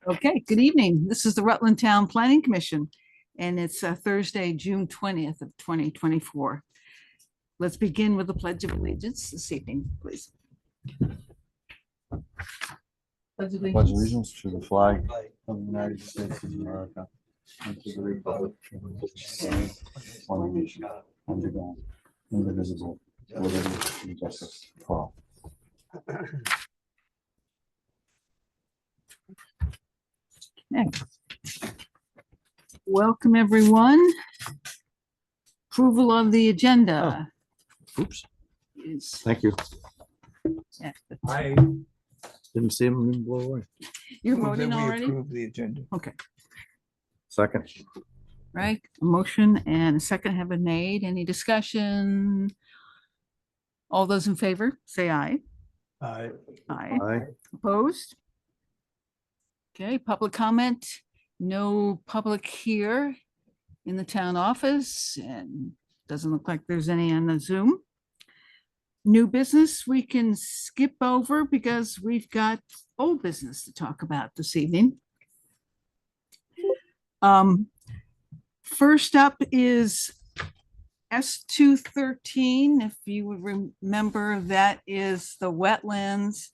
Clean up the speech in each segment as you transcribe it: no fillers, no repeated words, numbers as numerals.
Okay, good evening. This is the Rutland Town Planning Commission, and it's Thursday, June 20th of 2024. Let's begin with the Pledge of Allegiance this evening, please. Pledge allegiance to the flag of the United States of America and to the republic for which it stands, one nation, under God, indivisible, with liberty and justice for all. Okay. Welcome, everyone. Approval of the agenda. Oops, Is thank you. at the- I didn't see him blow away. You're Move that voting we already? approve the agenda. Okay, Second. right. A motion and a second have been made. Any discussion? All those in favor, say aye. Aye. Aye. Aye. Opposed? Okay, public comment. No public here in the town office, and doesn't look like there's any on the Zoom. New business we can skip over because we've got old business to talk about this evening. First up is S213. If you would remember, that is the wetlands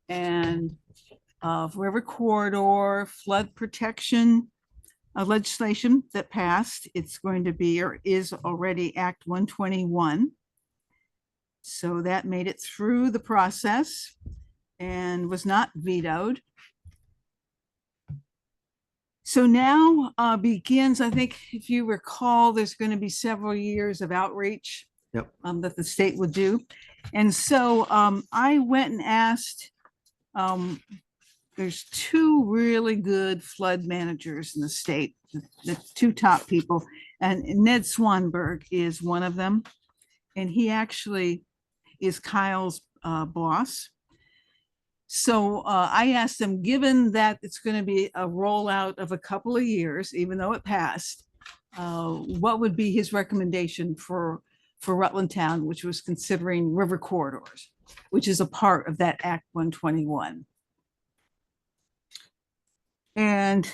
and river corridor flood protection legislation that passed. It's going to be, or is already, Act 121. So that made it through the process and was not vetoed. So now begins, I think, if you recall, there's going to be several years of outreach that the state would do. And so I went and asked, there's two really good flood managers in the state, the two top people, and Ned Swanberg is one of them. And he actually is Kyle's boss. So I asked him, given that it's going to be a rollout of a couple of years, even though it passed, what would be his recommendation for Rutland Town, which was considering river corridors, which is a part of that Act 121. And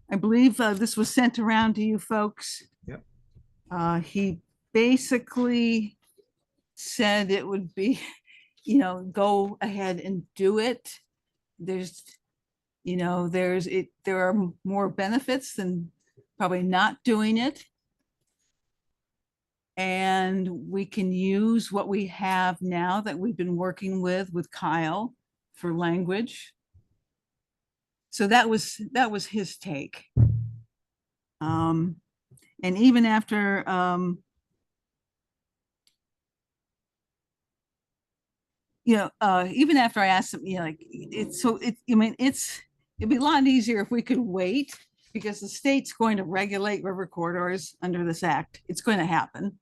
I believe this was sent around to you folks. Yep. He basically said it would be, go ahead and do it. There's, there are more benefits than probably not doing it. And we can use what we have now that we've been working with Kyle for language. So that was his take. And even after even after I asked him, it'd be a lot easier if we could wait, because the state's going to regulate river corridors under this act. It's going to happen.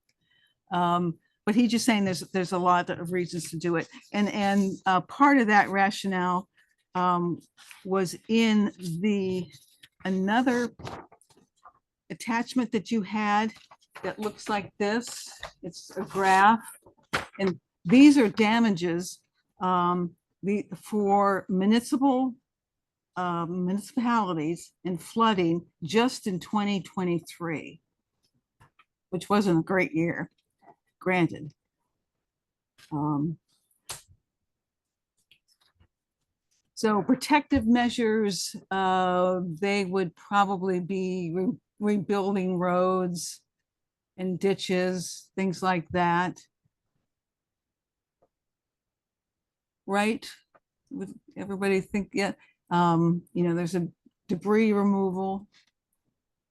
But he's just saying there's a lot of reasons to do it. And part of that rationale was in another attachment that you had that looks like this. It's a graph, and these are damages for municipalities in flooding just in 2023, which wasn't a great year, granted. So protective measures, they would probably be rebuilding roads and ditches, things like that. Right? Would everybody think, yeah, there's a debris removal.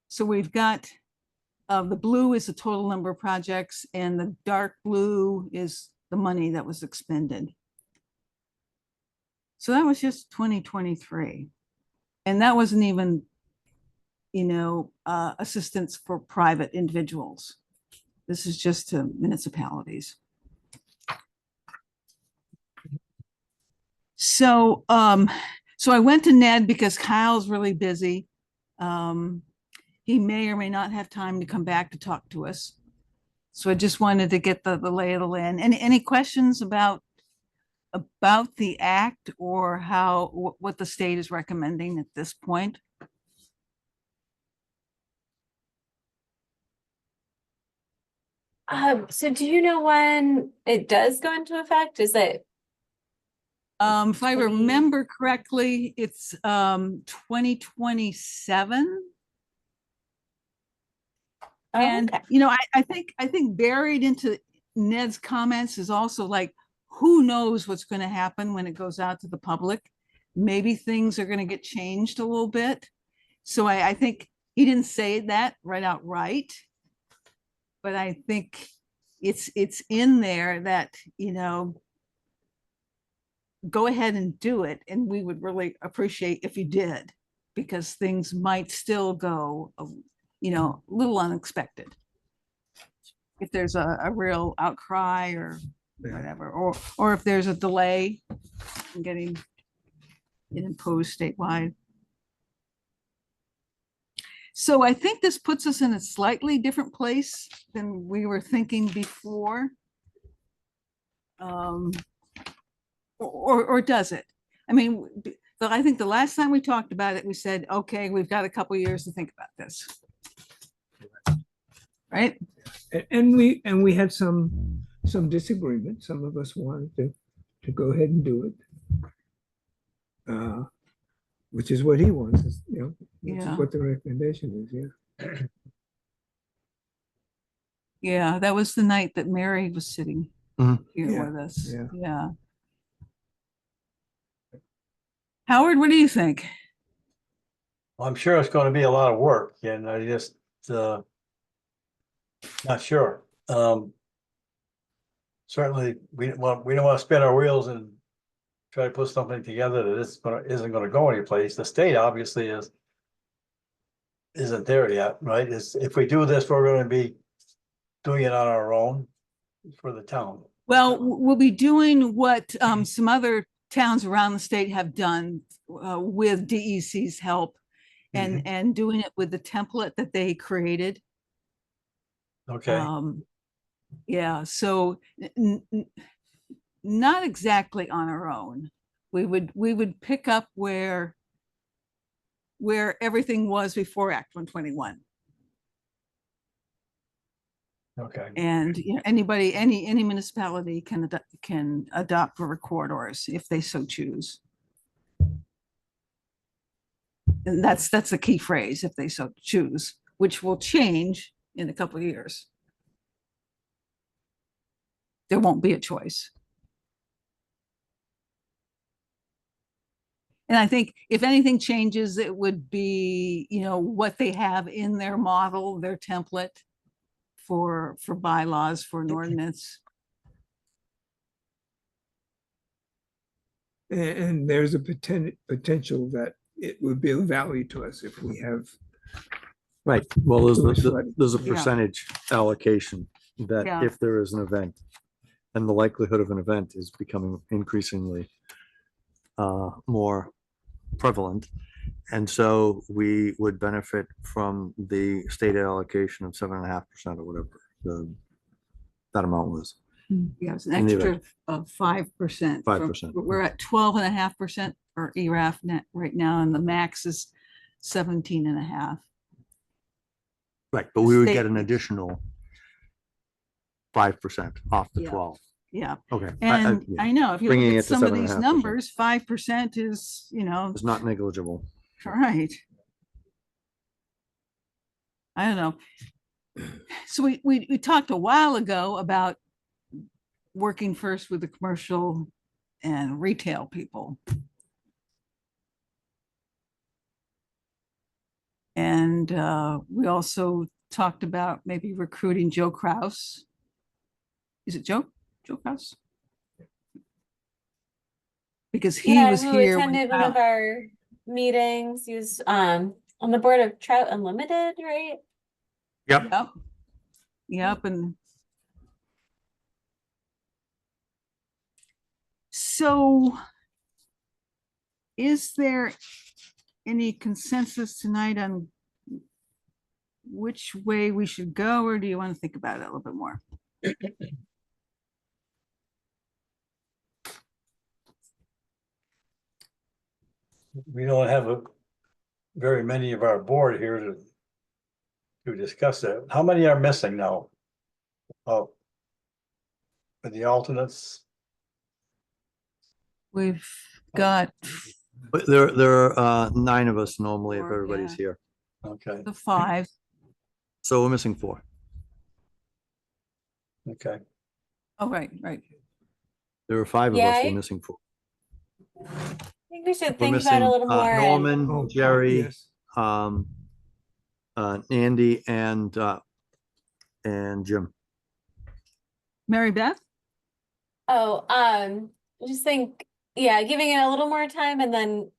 So we've got, the blue is the total number of projects, and the dark blue is the money that was expended. So that was just 2023. And that wasn't even, assistance for private individuals. This is just to municipalities. So, so I went to Ned because Kyle's really busy. He may or may not have time to come back to talk to us. So I just wanted to get the lay of the land. Any questions about about the act or how, what the state is recommending at this point? So do you know when it does go into effect? Is it, If I 20 remember correctly, it's 2027. oh, And, okay. you know, I think buried into Ned's comments is also like, who knows what's going to happen when it goes out to the public? Maybe things are going to get changed a little bit. So I think he didn't say that right outright. But I think it's in there that, you know, go ahead and do it. And we would really appreciate if you did, because things might still go, you know, a little unexpected. If there's a real outcry or whatever, or if there's a delay in getting it imposed statewide. So I think this puts us in a slightly different place than we were thinking before. Or does it? I mean, I think the last time we talked about it, we said, okay, we've got a couple years to think about this. Right? And we had some disagreement. Some of us wanted to go ahead and do it. Which is what he wants, is, you know, which Yeah. is what the recommendation is, yeah. Yeah, that was the night that Mary was sitting Mhm. here Yeah, with us. yeah. Yeah. Howard, what do you think? I'm sure it's gonna be a lot of work and I just, not sure. Certainly, we don't want to spin our wheels and try to put something together that isn't gonna go anyplace. The state obviously isn't there yet, right? If we do this, we're gonna be doing it on our own for the town. Well, we'll be doing what some other towns around the state have done with DEC's help and doing it with the template that they created. Okay, Yeah, so not exactly on our own. We would pick up where everything was before Act 121. okay. And you know, anybody, any municipality can adopt for corridors if they so choose. And that's the key phrase, if they so choose, which will change in a couple of years. There won't be a choice. And I think if anything changes, it would be, you know, what they have in their model, their template for bylaws, for an ordinance. And there's a potential that it would be of value to us if we have, Right, well, Tourist flooding. there's a Yeah. percentage allocation that Yeah. if there is an event, and the likelihood of an event is becoming increasingly more prevalent. And so we would benefit from the state allocation of 7.5% or whatever that amount was. Yeah, it's an In the extra event. of 5%. 5%. We're at 12.5% for ERAF net right now, and the max is 17.5. Right, but we would State get an was- additional 5% off the Yeah. 12. Yeah, Okay. and yeah, I know if you Bringing look it at to some of these 7.5%. numbers, 5% is, you know, It's not negligible. right. I don't know. So we talked a while ago about working first with the commercial and retail people. And we also talked about maybe recruiting Joe Kraus. Is it Joe? Joe Kraus? Because he Yeah, was who here. when attended one of Kyle- our meetings. He was on the board of Trout Unlimited, right? Yep. Yep. Yep, and so is there any consensus tonight on which way we should go, or do you want to think about it a little bit more? we don't have very many of our board here to discuss that. How many are missing now? Oh. With the alternates? We've got But there are 9 of us normally if Four, everybody's yeah. here. Okay, the 5. So we're missing 4. okay. Oh, right. There are 5 of Yeah, us, we're I- missing 4. I think we should We're think about it missing a little more. and- Norman, Oh, Jerry, yes. Andy and Jim. Mary Beth? Oh, I just think, yeah, giving it a little more time and then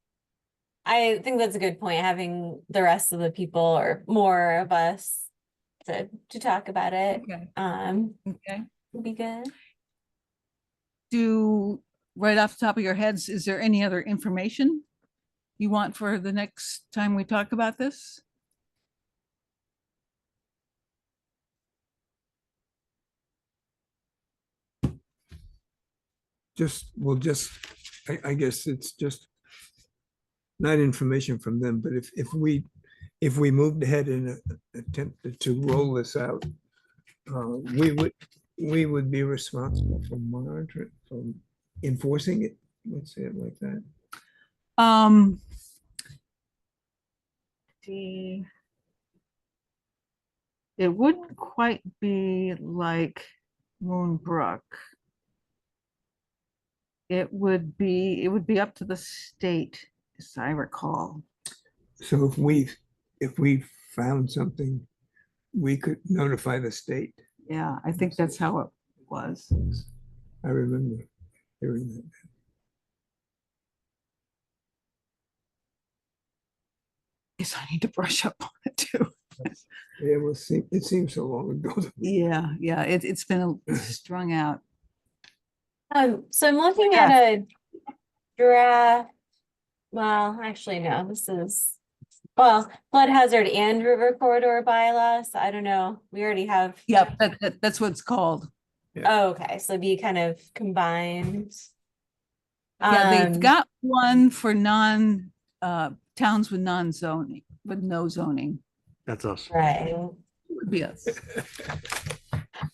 I think that's a good point, having the rest of the people or more of us to talk about it. Okay. Okay. Would be good. Right off the top of your heads, is there any other information you want for the next time we talk about this? I guess it's just not information from them, but if we moved ahead and attempted to roll this out, we would be responsible for monitoring, for enforcing it, let's say it like that. It wouldn't quite be like Moonbrook. It would be up to the state, as I recall. So if we found something, we could notify the state. Yeah, I think that's how it was. I remember hearing that. Guess I need to brush up on it too. Yeah, it seems so long ago. Yeah, it's been strung out. So I'm looking at a draft. Well, actually, no, this is, well, flood hazard and river corridor bylaw. So I don't know. We already have. Yep, that's what it's called. Oh, okay, so be kind of combined. Yeah, they've Um, got one for towns with non-zoning, with no zoning. That's us. Right. Would be us.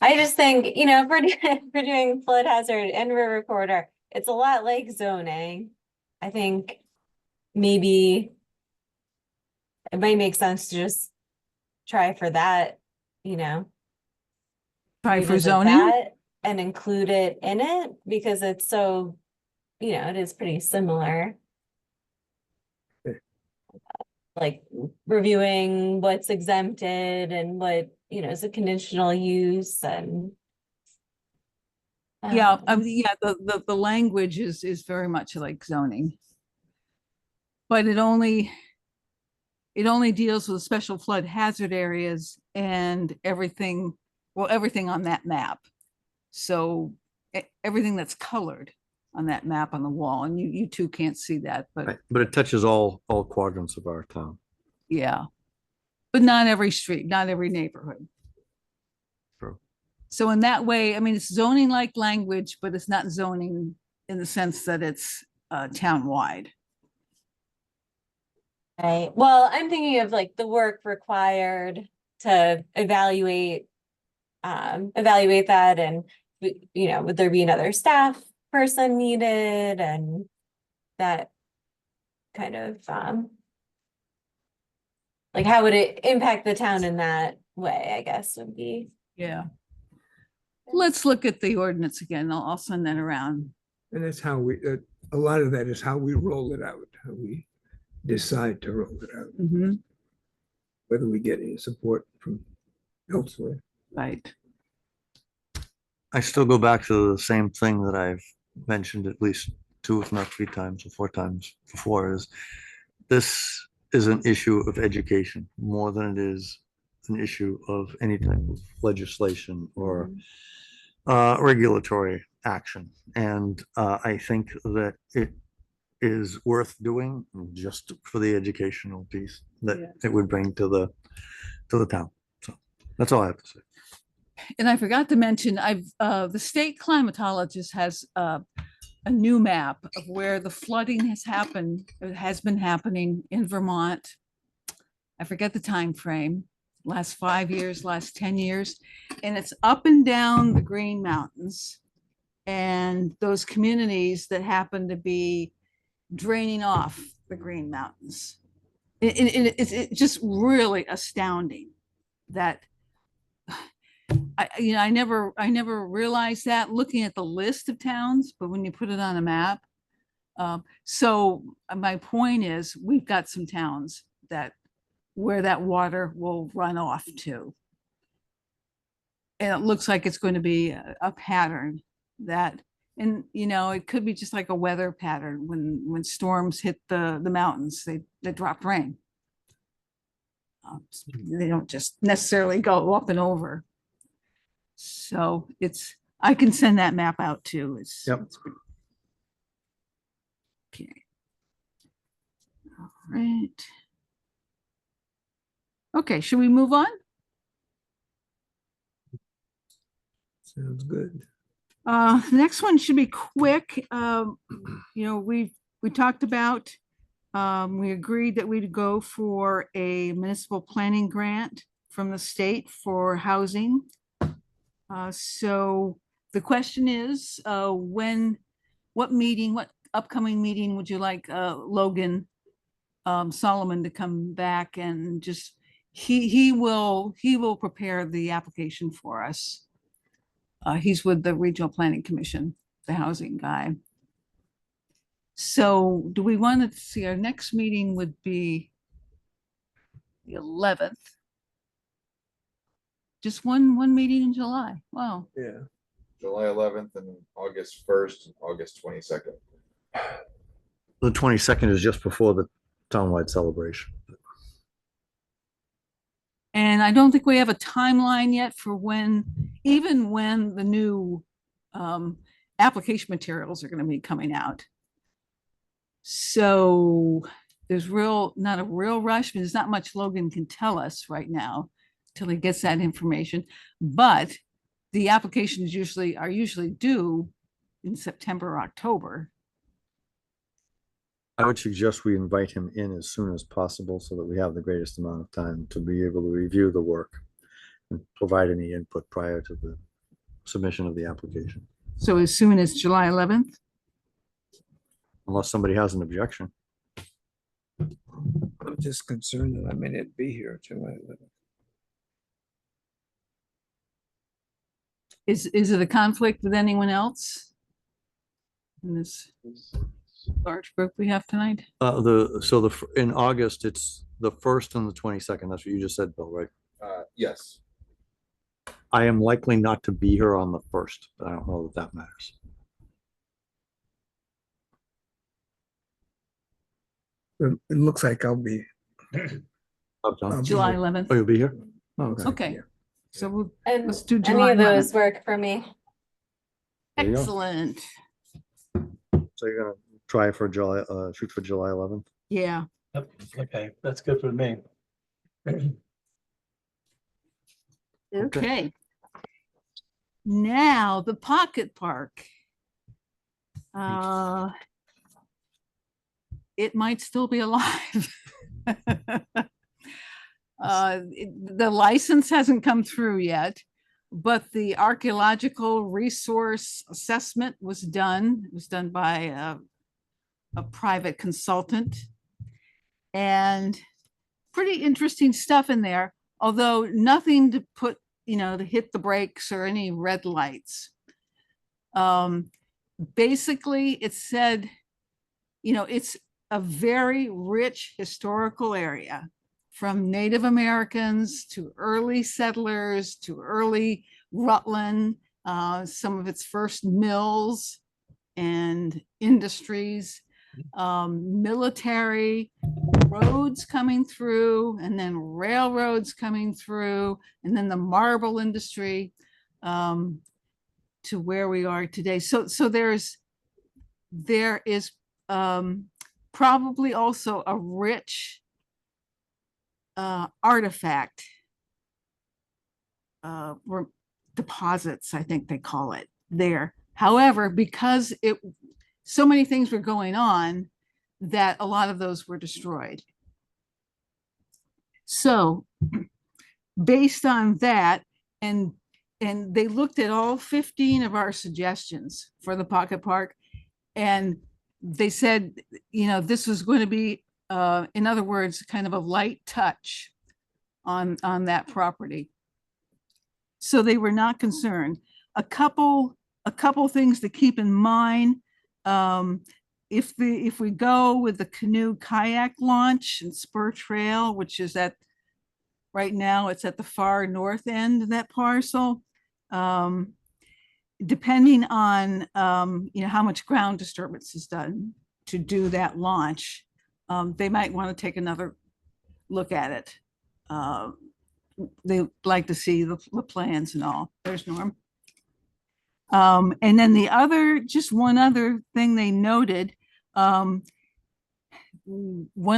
I just think, you know, if we're if we're doing flood hazard and river corridor, it's a lot like zoning. I think maybe it might make sense to just try for that, you know. Try for revisit zoning. that and include it in it because it's so, you know, it is pretty similar. Like reviewing what's exempted and what, you know, is a conditional use and. Yeah, yeah, the language is very much like zoning. But it only deals with special flood hazard areas and everything on that map. So everything that's colored on that map on the wall, and you two can't see that, but Right. But it touches all quadrants of our town. yeah. But not every street, not every neighborhood. True. So in that way, I mean, it's zoning like language, but it's not zoning in the sense that it's town-wide. Right, well, I'm thinking of like the work required to evaluate that and, you know, would there be another staff person needed and that kind of, like how would it impact the town in that way, I guess would be. Yeah. Let's look at the ordinance again. I'll send that around. And that's how a lot of that is how we roll it out, how we decide to roll it out, whether we get any support from elsewhere. Right. I still go back to the same thing that I've mentioned at least 2, if not 3 times or 4 times before, is this is an issue of education more than it is an issue of any type of legislation or regulatory action. And I think that it is worth doing just for the educational piece that it would bring to the town. So that's all I have to say. And I forgot to mention, the state climatologist has a new map of where the flooding has been happening in Vermont. I forget the time frame, last 5 years, last 10 years, and it's up and down the Green Mountains. And those communities that happen to be draining off the Green Mountains. It's just really astounding that I never realized that looking at the list of towns, but when you put it on a map. So my point is, we've got some towns where that water will run off to. And it looks like it's going to be a pattern that, and it could be just like a weather pattern when storms hit the mountains, they drop rain. They don't just necessarily go up and over. So I can send that map out too. Yep. Okay. All right. Okay, should we move on? Sounds good. The next one should be quick. We talked about, we agreed that we'd go for a municipal planning grant from the state for housing. So the question is, what upcoming meeting would you like Logan Solomon to come back and just, he will prepare the application for us. He's with the Regional Planning Commission, the housing guy. So do we want to see, our next meeting would be the 11th. Just one meeting in July. Wow. Yeah. July 11th and August 1st and August 22nd. The 22nd is just before the townwide celebration. And I don't think we have a timeline yet for even when the new application materials are going to be coming out. So there's not a real rush, but there's not much Logan can tell us right now till he gets that information. But the applications are usually due in September or October. I would suggest we invite him in as soon as possible so that we have the greatest amount of time to be able to review the work and provide any input prior to the submission of the application, So as soon as July 11th? unless somebody has an objection. I'm just concerned that I may not be here July 11th. Is it a conflict with anyone else in this large group we have tonight? In August, it's the 1st and the 22nd. That's what you just said, Bill, right? Yes. I am likely not to be here on the 1st, but I don't know that matters. It looks like I'll be. July 11th? Oh, you'll be here? Oh, okay. Okay, so And let's do any July of those 11th. work for me. There you go. Excellent. So you're gonna try for July, shoot for July 11th? Yeah. Yep, okay, that's good for me. Okay. Now the Pocket Park. It might still be alive. The license hasn't come through yet, but the archaeological resource assessment was done. It was done by a private consultant. And pretty interesting stuff in there, although nothing to put, to hit the brakes or any red lights. Basically, it said, it's a very rich historical area, from Native Americans to early settlers to early Rutland, some of its first mills and industries, military, roads coming through, and then railroads coming through, and then the marble industry to where we are today. So there is probably also a rich artifact deposits, I think they call it there. However, because so many things were going on that a lot of those were destroyed. So based on that, and they looked at all 15 of our suggestions for the pocket park, and they said, you know, this was going to be, in other words, kind of a light touch on that property. So they were not concerned. A couple things to keep in mind. If we go with the canoe kayak launch and spur trail, which is right now it's at the far north end of that parcel. Depending on, you know, how much ground disturbance is done to do that launch, they might want to take another look at it. They like to see the plans and all. There's Norm. And then just one other thing they noted, one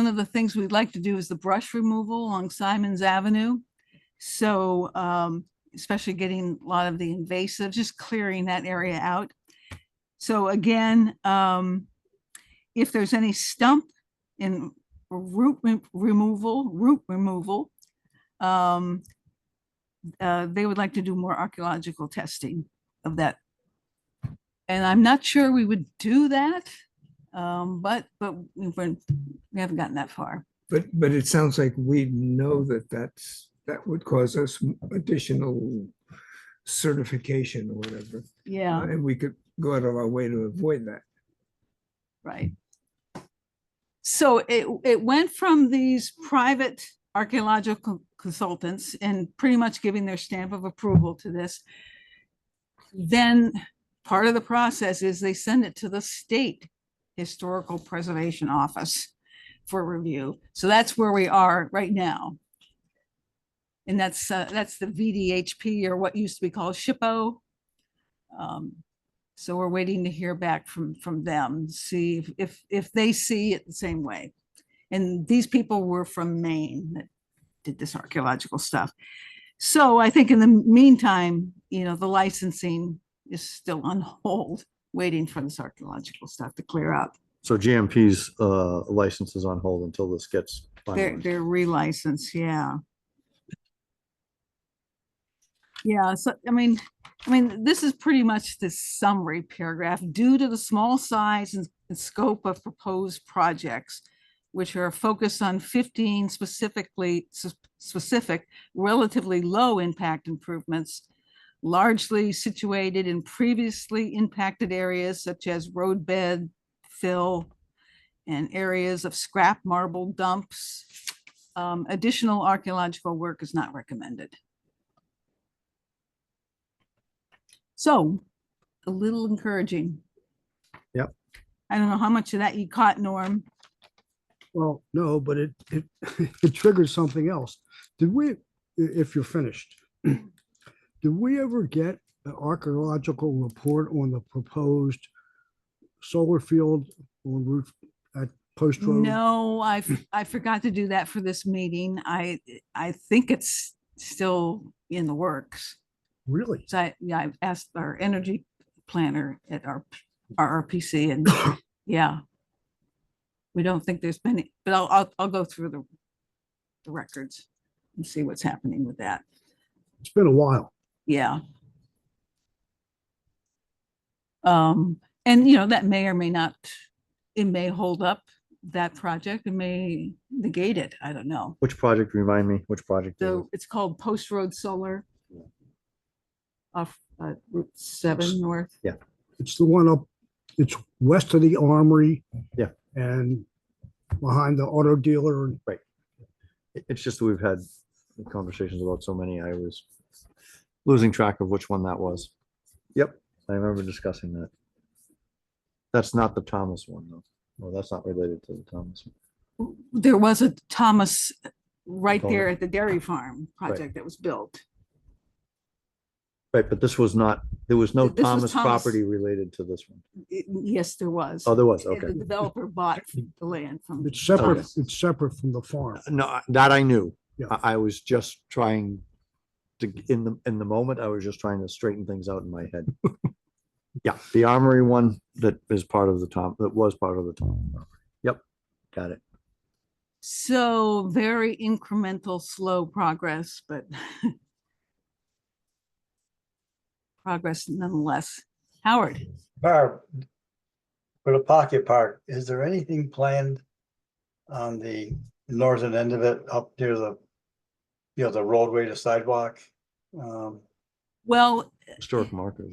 of the things we'd like to do is the brush removal along Simons Avenue. So, especially getting a lot of the invasive, just clearing that area out. So again, if there's any stump in root removal, they would like to do more archaeological testing of that. And I'm not sure we would do that, but we haven't gotten that far. But it sounds like we know that would cause us additional certification or whatever. Yeah, And we could go out of our way to avoid that. right. So it went from these private archaeological consultants and pretty much giving their stamp of approval to this. Then part of the process is they send it to the state historical preservation office for review. So that's where we are right now. And that's the VDHP, or what used to be called SHPO. So we're waiting to hear back from them, see if they see it the same way. And these people were from Maine that did this archaeological stuff. So I think in the meantime, you know, the licensing is still on hold, waiting for this archaeological stuff to clear up. So GMP's license is on hold until this gets finalized. They're relicensed, yeah. Yeah, so I mean, this is pretty much the summary paragraph. Due to the small size and scope of proposed projects, which are focused on 15 specific, relatively low impact improvements, largely situated in previously impacted areas such as roadbed fill and areas of scrap marble dumps. Additional archaeological work is not recommended. So a little encouraging. Yep. I don't know how much of that you caught, Norm. Well, no, but it it triggers something else. Did we, if you're finished, did we ever get an archaeological report on the proposed solar field on Route at Post Road? No, I forgot to do that for this meeting. I think it's still in the works. Really? So I asked our energy planner at our RPC, and yeah, we don't think there's been, but I'll go through the records and see what's happening with that. It's been a while. Yeah. And you know, that may or may not, it may hold up that project, it may negate it, I don't know. Which project, remind me, which project? is So it's called Post Road Solar off Route 7 North. It's the one up, it's west of the Armory. Yeah. And behind the auto dealer. It's just that we've had conversations about so many, I was losing track of which one that was. Yep, I remember discussing that. That's not the Thomas one, though. No, that's not related to the Thomas one. There was a Thomas right there Component. at the dairy farm project Right. that was built. Right, but this was not, there was no This was Thomas Thomas. property related to this one. Yes, there was. Oh, there was, The okay. developer bought the land from. It's separate, Thomas. it's separate from the farm. No, that I knew. Yeah. I was just trying to, in the moment, I was just trying to straighten things out in my head. Yeah, the Armory one that is part of the Tom, that was part of the Tom. Yep, got it. So very incremental, slow progress, but progress nonetheless. Howard, Barb, for the pocket park, is there anything planned on the northern end of it up near the, the roadway to sidewalk? well, Historic markers.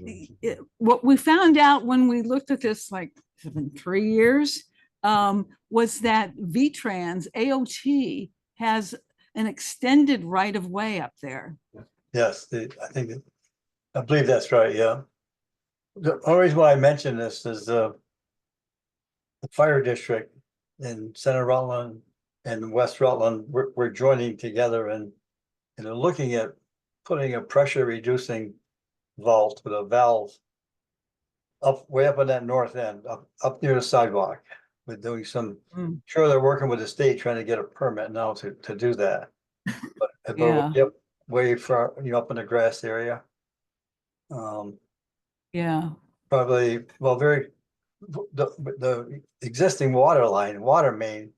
what we found out when we looked at this, like, it's been 3 years, was that V-Trans AOT has an extended right of way up there. Yes, I believe that's right, yeah. The only reason why I mention this is the fire district in Center Rutland and West Rutland, we're joining together and they're looking at putting a pressure reducing vault with a valve way up on that north end, up near the sidewalk. We're doing some, Mm. sure, they're working with the state trying to get a permit now to do that. But Yeah. yep, way far, up in the grass area. Yeah, Probably, well, the existing water main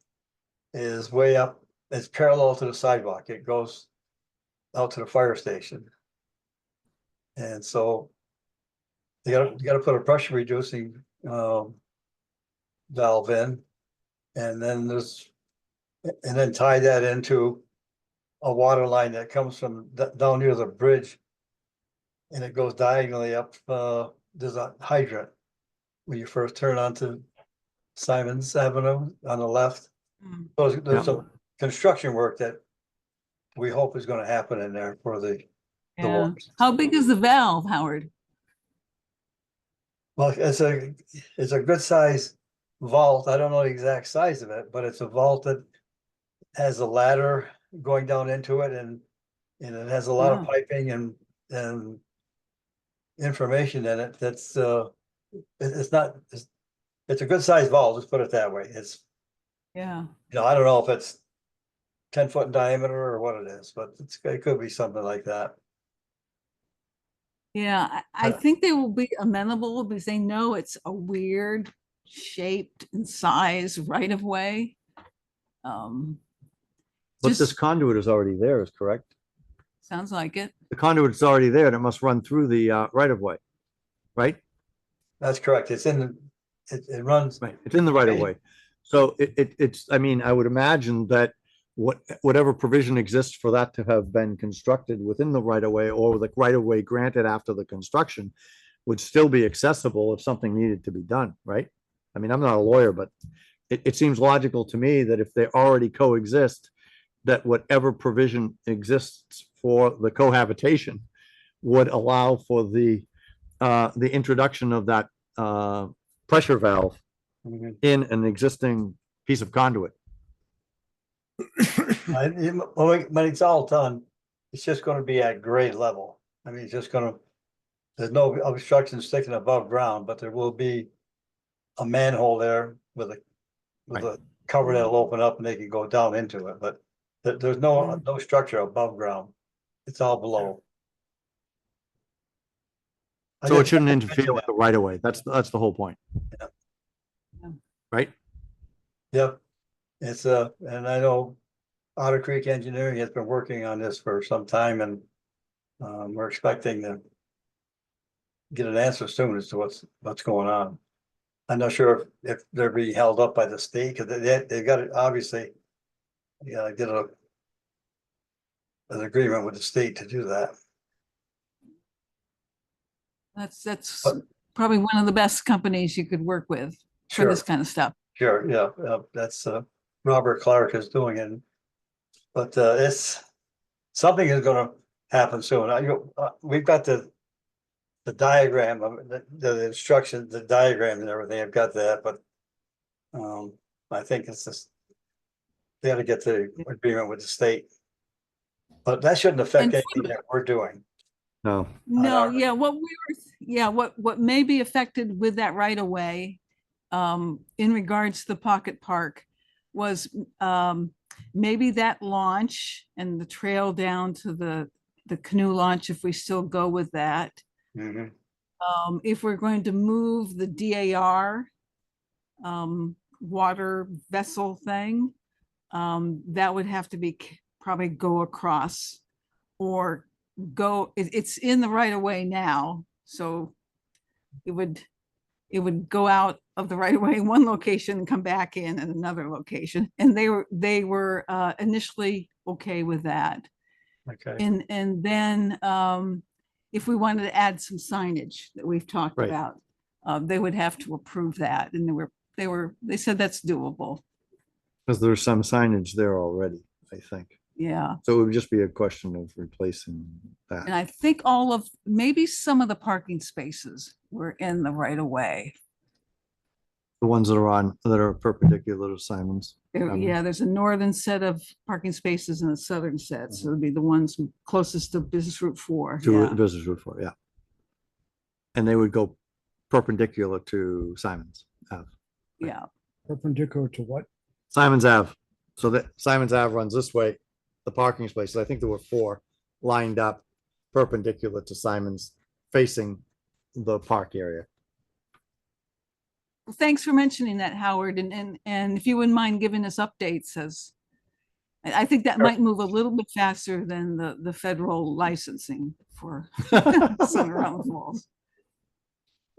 is way up, it's parallel to the sidewalk. It goes out to the fire station. And so you gotta put a pressure reducing valve in, and then tie that into a water line that comes from down near the bridge. And it goes diagonally up, there's a hydrant when you first turn onto Simon's Avenue on the left. Mm. There's some construction work that we hope is gonna happen in there for the yeah. water. How big is the valve, Howard? Well, it's a good size vault. I don't know the exact size of it, but it's a vault that has a ladder going down into it and it has a lot of Wow. piping and information in it. That's it's a good size vault, let's put it that way. It's, Yeah, I don't know if it's 10 foot in diameter or what it is, but it could be something like that. yeah. I think they will be amenable because they know it's a weird shaped and size right of way. But this Just conduit is already there, is correct? sounds like it. The conduit is already there and it must run through the right of way, right? That's correct. It's in it runs. Right, it's in the right of way. So it's, I mean, I would imagine that whatever provision exists for that to have been constructed within the right of way or the right of way granted after the construction would still be accessible if something needed to be done, right? I mean, I'm not a lawyer, but it seems logical to me that if they already coexist, that whatever provision exists for the cohabitation would allow for the introduction of that pressure valve Mhm. in an existing piece of conduit. When it's all done, it's just gonna be at grade level. I mean, it's just there's no obstruction sticking above ground, but there will be a manhole there with a cover that'll open up and they can go down into it, but there's no structure above ground. It's all below. I So it just shouldn't mentioned interfere with that. the right of way. That's the whole point. Yeah. Yeah. Right? Yep, it's and I know Otter Creek Engineering has been working on this for some time and we're expecting to get an answer soon as to what's going on. I'm not sure if they're being held up by the state, because they've got it, obviously. Yeah, I did an agreement with the state to do that. That's But- probably one of the best companies you could work with for Sure, this kind of stuff. sure, yeah, that's Robert Clark is doing it. But it's something is gonna happen soon. We've got the diagram of the instructions, the diagram and everything. I've got that, but I think it's just they gotta get the agreement with the state. But that shouldn't affect And anything that we're doing. No. No, our- yeah, what may be affected with that right of way, in regards to the pocket park was, maybe that launch and the trail down to the canoe launch, if we still go with that. Mhm. If we're going to move the DAR water vessel thing, that would have to be probably go across or go, it's in the right of way now, so it would go out of the right of way in one location and come back in another location. And they were initially okay with that. Okay, And then if we wanted to add some signage that we've talked Right. about, they would have to approve that. And they said that's doable. Because there's some signage there already, I think. Yeah. So it would just be a question of replacing And that. I think maybe some of the parking spaces were in the right of way. The ones that are perpendicular to Simon's. Yeah, there's a northern set of parking spaces and a southern set. So it'd be the ones closest to Business Route 4. To Yeah. Business Route 4, yeah. And they would go perpendicular to Simon's Ave. Yeah. Perpendicular to what? Simon's Ave. So that Simon's Ave runs this way, the parking spaces, I think there were 4 lined up perpendicular to Simon's, facing the park area. Well, thanks for mentioning that, Howard. And if you wouldn't mind giving us updates as, I think that might move a little bit faster than the federal licensing for Center Rutland Falls.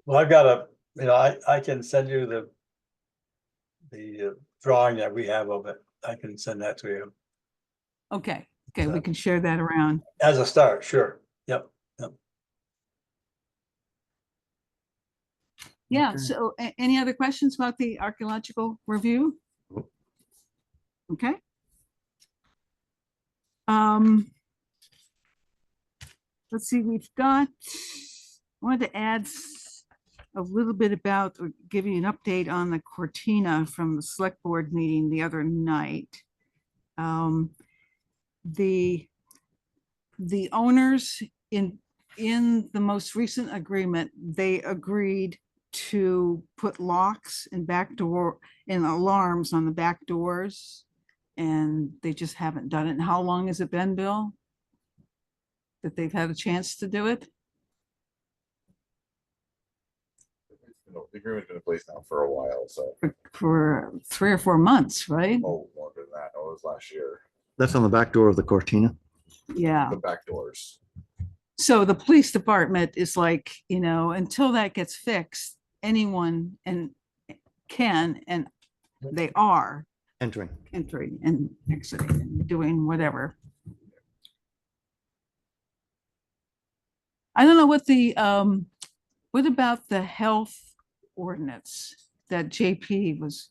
well, I've got I can send you the drawing that we have of it. I can send that to you Okay, we can share that around. as a start, sure. Yep. Yeah, Okay. so any other questions about the archaeological review? Nope. Okay. Let's see, I wanted to add a little bit about, or give you an update on the Cortina from the select board meeting the other night. The owners in the most recent agreement, they agreed to put locks and back door and alarms on the back doors. And they just haven't done it. And how long has it been, Bill, that they've had a chance to do it? The agreement's been in place now for a while, so, For 3 or 4 months, right? oh, longer than that, no, it was last year, That's on the back door of the Cortina. Yeah. the back doors. So the police department is like, until that gets fixed, anyone can, and they are Entering. entering and exiting and doing whatever. I don't know what about the health ordinance that JP was,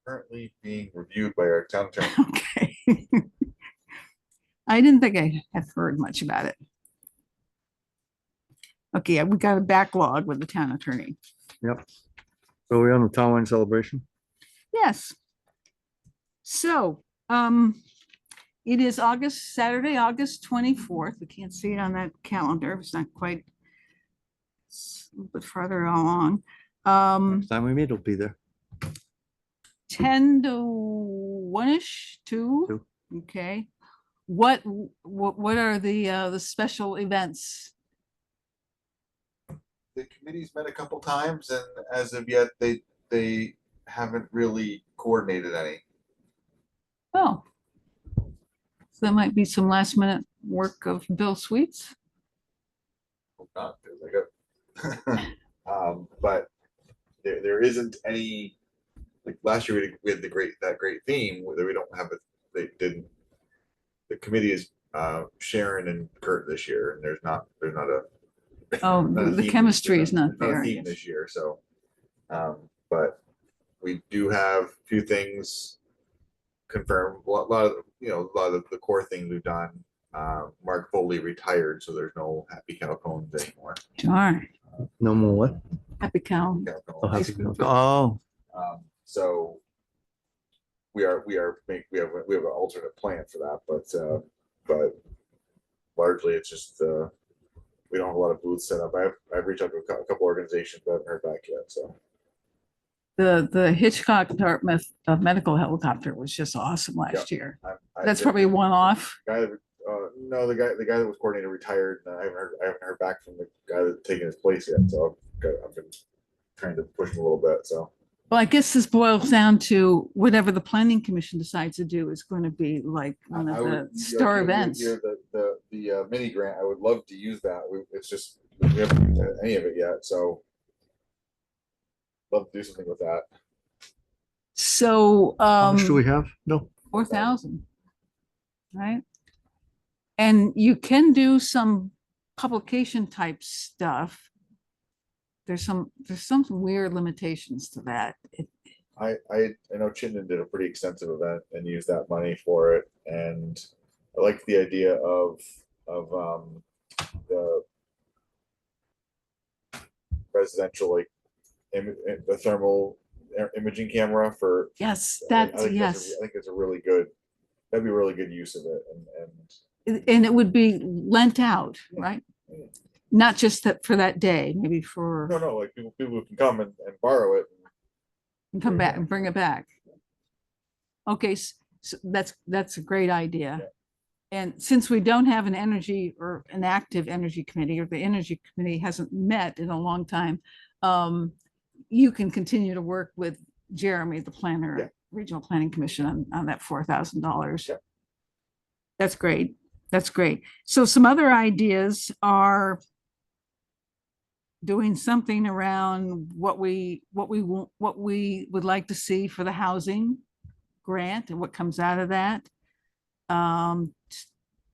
Currently being reviewed by our town attorney. okay. I didn't think I had heard much about it. Okay, we got a backlog with the town attorney. Yep. So we're on the Townwide Celebration. Yes. So, it is Saturday, August 24th. We can't see it on that calendar. It's not quite, it's a little bit farther along. Next time we meet, it'll be there. 10 to 1-ish, 2. Two. Okay. What are the special events? The committee's met a couple times, and as of yet, they haven't really coordinated any. Oh. So that might be some last minute work of Bill Sweets. Hope not, 'cause I got- but there isn't any, like last year we had that great theme where we don't have it. They didn't. The committee is Sharon and Kurt this year, and there's not a. Oh, not a the theme- chemistry is not there's there. a theme this year, so, but we do have a few things confirmed. A lot of the core things we've done. Mark Foley retired, so there's no Happy Cow Cones anymore. Darn, No more what? happy cow. Cow Cones. Oh, happy- Oh, So we have an alternate plan for that, but largely it's just we don't have a lot of booths set up. I've reached out to a couple organizations, but I haven't heard back yet. So The Hitchcock Dartmouth medical helicopter was just awesome last year. That's probably a one-off. guy. No, the guy that was coordinator retired. And I haven't heard back from the guy that's taking his place yet. So I've been trying to push him a little bit. So Well, I guess this boils down to whatever the planning commission decides to do is going to be like one of I would, the star events. The mini grant. I would love to use that. It's just we haven't used any of it yet. So love to do something with that. So, How much do we have? No. 4,000. Right? And you can do some publication type stuff. There's some weird limitations to that. I know Chittenden did a pretty extensive event and used that money for it, and I like the idea of the residential the thermal imaging camera for. Yes, I that's, think yes. I think it's a really good. That'd be a really good use of it, and And it would be lent out, right? Not just that for that day, maybe for, no, like people can come and borrow it. and come back and bring it back. Okay, so that's a great idea. Yeah. And since we don't have an energy or an active energy committee, or the energy committee hasn't met in a long time, you can continue to work with Jeremy, the planner, Yeah. at Regional Planning Commission on that $4,000. Yeah. That's great. That's great. So some other ideas are doing something around what we would like to see for the housing grant and what comes out of that.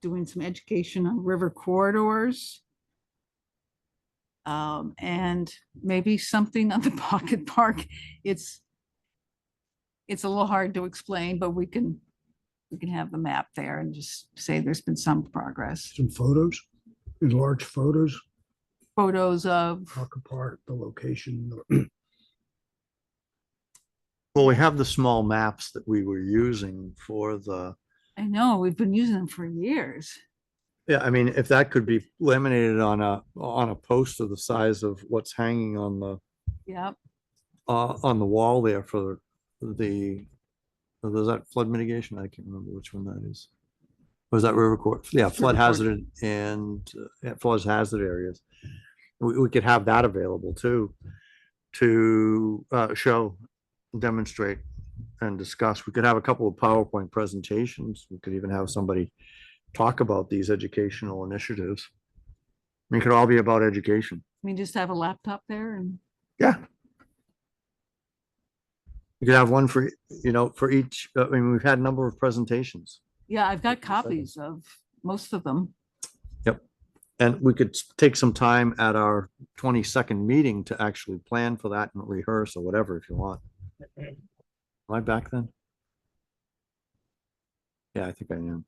Doing some education on river corridors. And maybe something on the pocket park. It's a little hard to explain, but we can have the map there and just say there's been some progress. Some photos, enlarged photos, Photos of, talk apart the location. Well, we have the small maps that we were using for the, I know, we've been using them for years. yeah, I mean, if that could be laminated on a poster the size of what's hanging Yep. on the wall there for the, was that flood mitigation? I can't remember which one that is. Was that river court? Yeah, flood River court. hazard and flood hazard areas. We could have that available too, to show, demonstrate and discuss. We could have a couple of PowerPoint presentations. We could even have somebody talk about these educational initiatives. I mean, it could all be about education. We just have a laptop there and, Yeah. You could have one for, for each, I mean, we've had a number of presentations. yeah, I've got 50 copies of most of them. Yep. And we could take some time at our 22nd meeting to actually plan for that and rehearse or whatever if you want. Am I back then? Yeah, I think I am.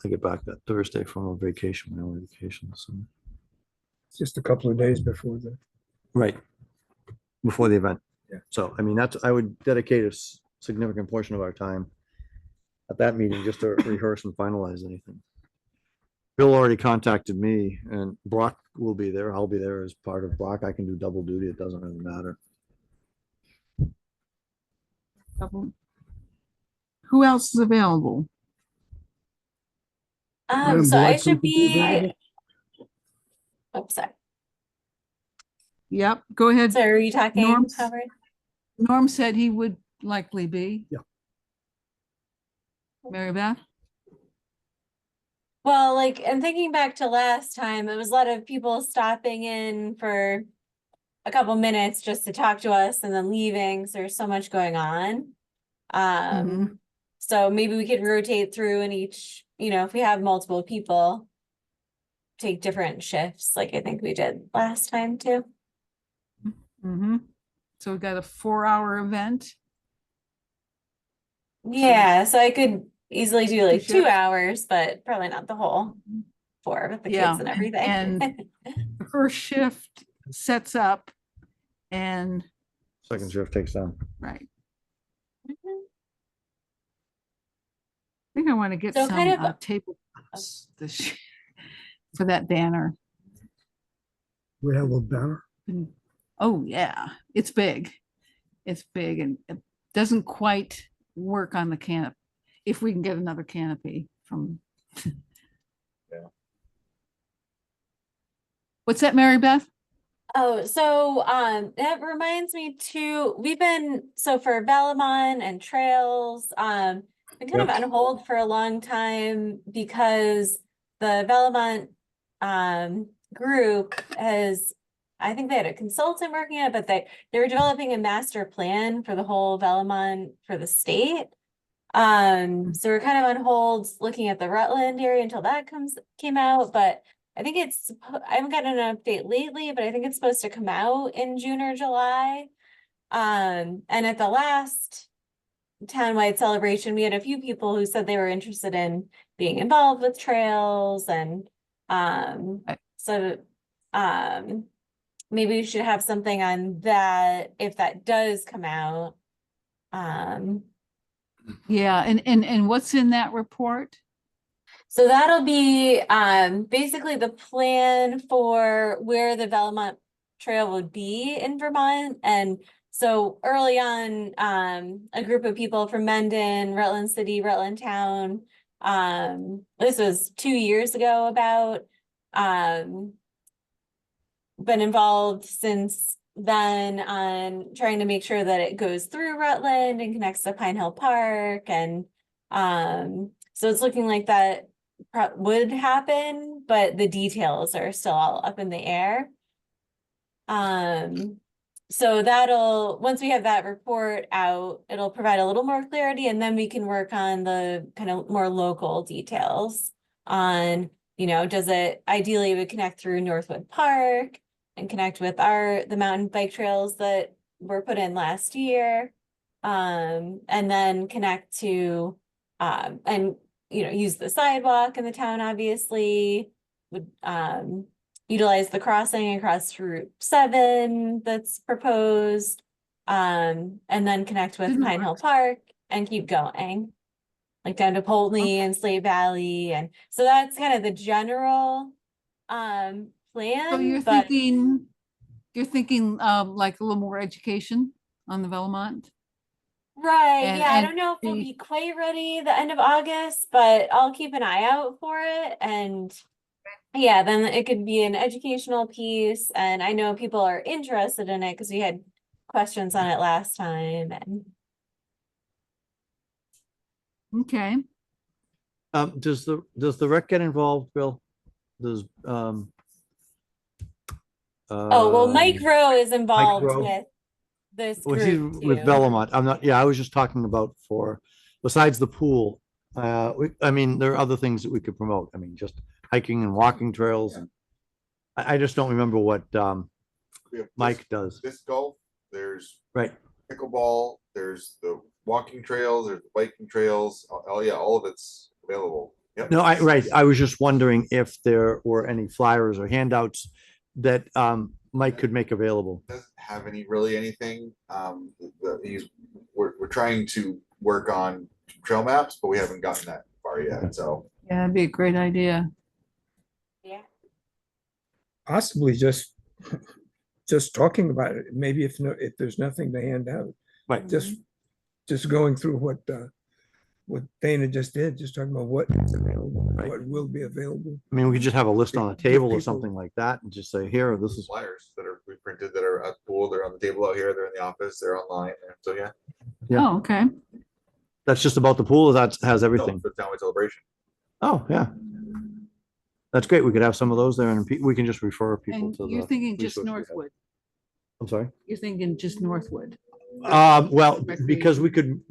I get back that Thursday from a vacation, my only vacation. So. Just a couple of days before the. Right. Before the event. Yeah. So, I mean, I would dedicate a significant portion of our time at that meeting just to rehearse and finalize anything. Bill already contacted me and Brock will be there. I'll be there as part of Brock. I can do double duty. It doesn't really matter. Who else is available? Madam So I Board, should something be, available? oops, sorry. Yep, go ahead. So are you talking, Norm's- Howard? Norm said he would likely be. Yeah. Mary Beth? Well, and thinking back to last time, it was a lot of people stopping in for a couple minutes just to talk to us and then leaving. So there's so much going on. Mhm. So maybe we could rotate through and each, if we have multiple people, take different shifts, like I think we did last time too. Mm-hmm. So we got a 4-hour event. Yeah, so I could easily do like 2 shifts. hours, but probably not the whole 4 with the Yeah, kids and everything. and- The first shift sets up and, Second shift takes down. right. I think I want to get So some kind of- tables this year for that banner. We have a banner. Oh, yeah, it's big. It's big and it doesn't quite work on the canopy. if we can get another canopy from. Yeah. What's that, Mary Beth? Oh, so that reminds me too, so for Valamon and trails, been kind of on hold for a long time because the Valamont group I think they had a consultant working on it, but they were developing a master plan for the whole Valamon for the state. So we're kind of on hold looking at the Rutland area until that came out, but I think I haven't gotten an update lately, but I think it's supposed to come out in June or July. And at the last Townwide Celebration, we had a few people who said they were interested in being involved with trails and so maybe we should have something on that if that does come out. Yeah, and what's in that report? So that'll be basically the plan for where the Belmont Trail would be in Vermont. And so early on, a group of people from Mendon, Rutland City, Rutland Town, this was 2 years ago about, been involved since then on trying to make sure that it goes through Rutland and connects to Pine Hill Park. And so it's looking like that would happen, but the details are still all up in the air. So once we have that report out, it'll provide a little more clarity, and then we can work on the kind of more local details on, does it ideally would connect through Northwood Park and connect with the mountain bike trails that were put in last year. And then connect to, and use the sidewalk in the town, obviously, would utilize the crossing across Route 7 that's proposed, and then connect with Didn't Pine Hill Park and keep going, like down to Polteny and Slate Valley. And so that's kind of the general plan. So you're but thinking like a little more education on the Belmont? Right, And- yeah, I and don't know if we'll the- be quite ready the end of August, but I'll keep an eye out for it. And yeah, then it could be an educational piece, and I know people are interested in it because we had questions on it last time. And Okay, Does the rec get involved, Bill? Does, well, Mike Rowe is involved Rowe? with this well, he's group with too. Belmont. I was just talking about besides the pool. I mean, there are other things that we could promote. I mean, just hiking and walking trails. And I just don't remember what We have Mike does. disc golf, there's Right. pickleball, there's the walking trails, there's the biking trails. Oh yeah, all of it's available. Yep. No, right. I was just wondering if there were any flyers or handouts that Mike could make available. Doesn't have anything. We're trying to work on trail maps, but we haven't gotten that far yet. So yeah, that'd be a great idea. Yeah. Possibly just talking about it. Maybe if there's nothing to hand out, Right. just going through what Dana just did, just talking about what is available, Right. what will be available. I mean, we could just have a list on a table or People- something like that and just say, here, this is, flyers that we printed that are at the pool, they're on the table out here, they're in the office, they're online. So yeah, Yeah. Oh, okay. that's just about the pool. Or that has no, everything. for the Townwide Celebration. Oh, yeah. That's great. We could have some of those there and we can just refer people And to you're the. thinking just resources we have. Northwood. I'm sorry. You're thinking just Northwood. Well, because we could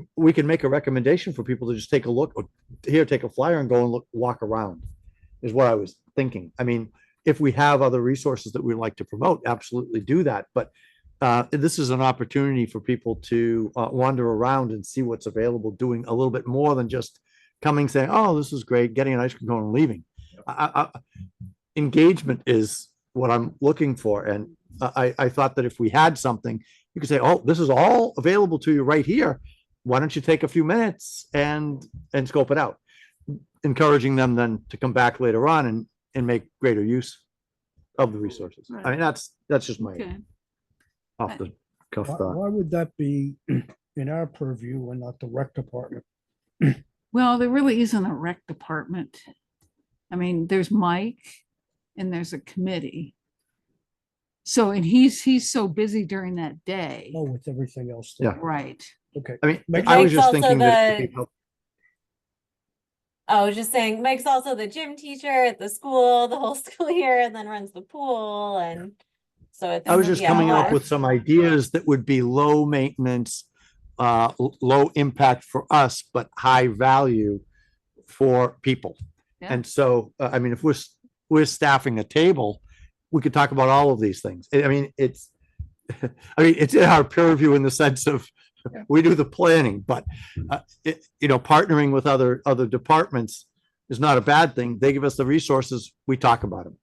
make a recommendation for people to just take a look, or here, take a flyer and go and walk around, is what I was thinking. I mean, if we have other resources that we'd like to promote, absolutely do that. But this is an opportunity for people to wander around and see what's available, doing a little bit more than just coming, saying, oh, this is great, getting an ice cream cone and leaving. Engagement is what I'm looking for. And I thought that if we had something, you could say, oh, this is all available to you right here. Why don't you take a few minutes and scope it out? Encouraging them then to come back later on and make greater use of the resources. I mean, that's just my Okay. off the cuff Why thought. why would that be in our purview and not the rec department? Well, there really isn't a rec department. I mean, there's Mike and there's a committee. So, and he's so busy during that day. Oh, with everything else. Yeah. Right. Okay. I mean, Mike- I was Mike's just also thinking that. it'd be the- help- I was just saying, Mike's also the gym teacher at the school, the whole school year, and then runs the pool, and so it's. I was just yeah, coming a up lot. with some ideas that would be low maintenance, low impact for us, but high value for people. Yeah. And so, I mean, if we're staffing a table, we could talk about all of these things. I mean, it's in our peer review in the sense of we do the planning, but partnering with other departments is not a bad thing. They give us the resources, we talk about them.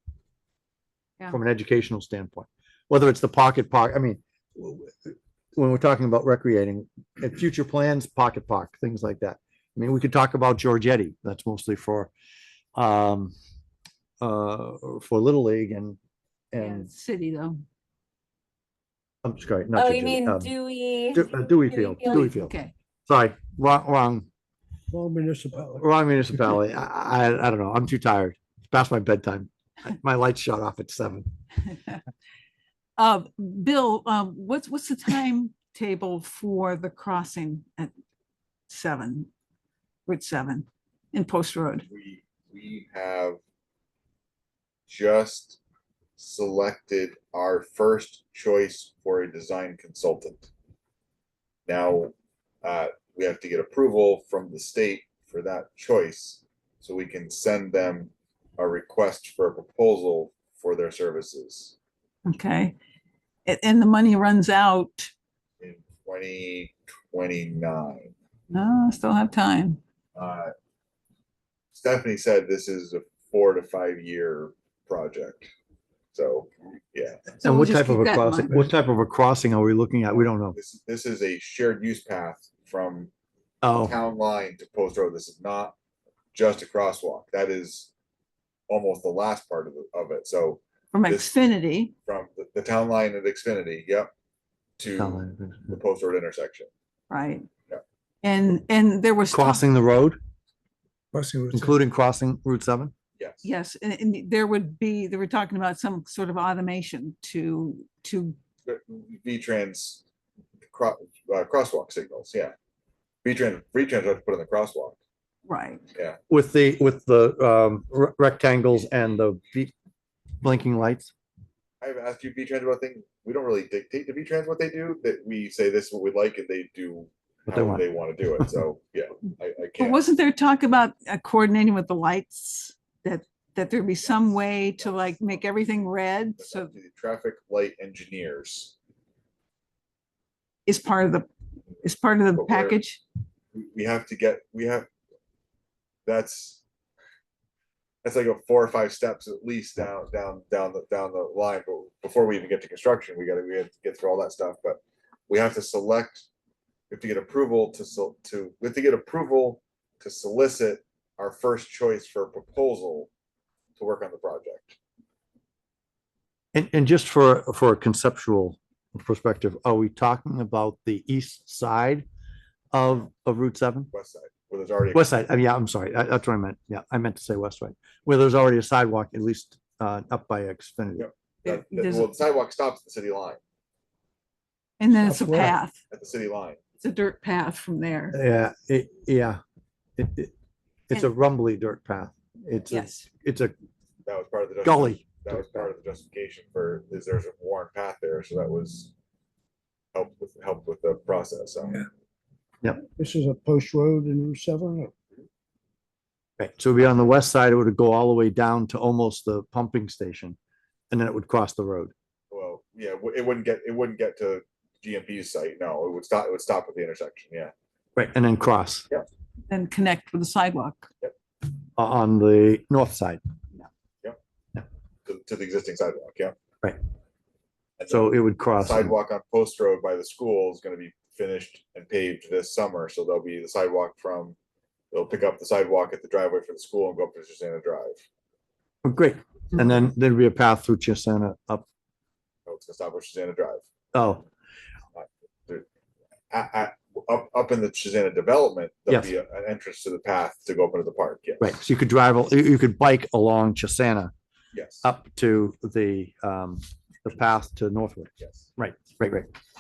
Yeah. From an educational standpoint, whether it's the pocket park, I mean, when we're talking about recreating and future plans, pocket park, things like that. I mean, we could talk about Georgetti. That's mostly for Little League and City though. I'm sorry, not Oh, Georgetti, you mean Dewey? Dewey Field, Dewey Field. Okay. Sorry, wrong Well, municipality. municipality. I don't know. I'm too tired. It's past my bedtime. My lights shut off at 7. Bill, what's the timetable for the crossing at 7, Route 7 in Post Road? We have just selected our first choice for a design consultant. Now, we have to get approval from the state for that choice, so we can send them a request for a proposal for their services Okay. And the money runs out. in 2029. No, I still have time. Stephanie said this is a 4 to 5 year project. So, yeah. So And we'll what just type of keep a that in crossing, mind. what type of a crossing are we looking at? We don't know. This is a shared use path from Oh, town line to Post Road. This is not just a crosswalk. That is almost the last part of it. So From this- Xfinity, from the town line at Xfinity, yep, to the Post Road intersection. right? Yeah. And there was. crossing the road, Crossing Route 7. including crossing Route 7? Yes. Yes, and they were talking about some sort of automation to, V-Trans crosswalk signals, yeah. V-Trans have to put in the crosswalk, right, yeah. With the rectangles and the blinking lights? I've asked you V-Trans about things. We don't really dictate to V-Trans what they do, that we say this is what we like and they do What they how want. they want to do it. So, yeah, I but can't. wasn't there talk about coordinating with the lights? That there'd be some way to like make everything red, That's so up to the traffic light engineers. is part of the But we're- package? We have to get, that's like a 4 or 5 steps at least down the line, but before we even get to construction, we have to get through all that stuff, but we have to select, we have to get approval to solicit our first choice for a proposal to work on the project. And just for a conceptual perspective, are we talking about the east side of Route 7? West side, where there's already. West side, yeah, I'm sorry, that's what I meant. Yeah, I meant to say west side, where there's already a sidewalk, at least up by Xfinity. Yep. There's- Well, the sidewalk stops at the city line, And then it's a That's right. path, at the city line. it's a dirt path from there, Yeah, it's a rumbly dirt path. It's yes. a That was part of the. gully. That was part of the justification for, there's a worn path there, so that was help with the process, so. Yeah. This is a post road in Route 7. Right, so it'd be on the west side, it would go all the way down to almost the pumping station, and then it would cross the road. Well, yeah, it wouldn't get to GMP's site, no, it would stop at the intersection, yeah. Right, and then cross Then connect with the sidewalk. on the north side. To the existing sidewalk, yeah. Right. And So then it would cross. sidewalk on Post Road by the school is gonna be finished and paved this summer, so there'll be the sidewalk they'll pick up the sidewalk at the driveway for the school and go up to Susanna Drive. Oh, great, and then there'd be a path through Chisana up, So it's gonna stop at Susanna Drive. oh, up in the Chisana development, there'll Yes. be an entrance to the path to go up into the park, yes. Right, so you could you could bike along Chisana Yes, up to the path to Northwood. yes. Right.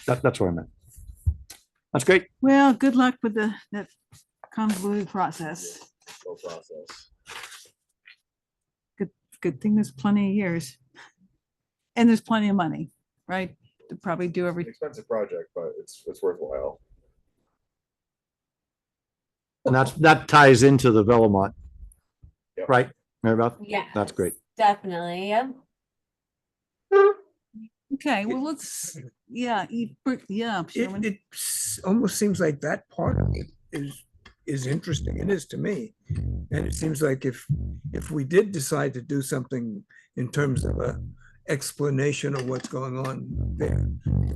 That's what I meant. That's great. Well, good luck with that convoluted process. Slow process. Good thing there's plenty of years. And there's plenty of money, right? To probably do An everything. expensive project, but it's worthwhile. And that ties into the Velomont. Yep. Right, Mary Beth? Yeah. That's great. Definitely, yeah. Okay, well, let's, yeah, yeah. Sherman. It almost seems like that part of it is interesting. It is to me. And it seems like if we did decide to do something in terms of a explanation of what's going on there,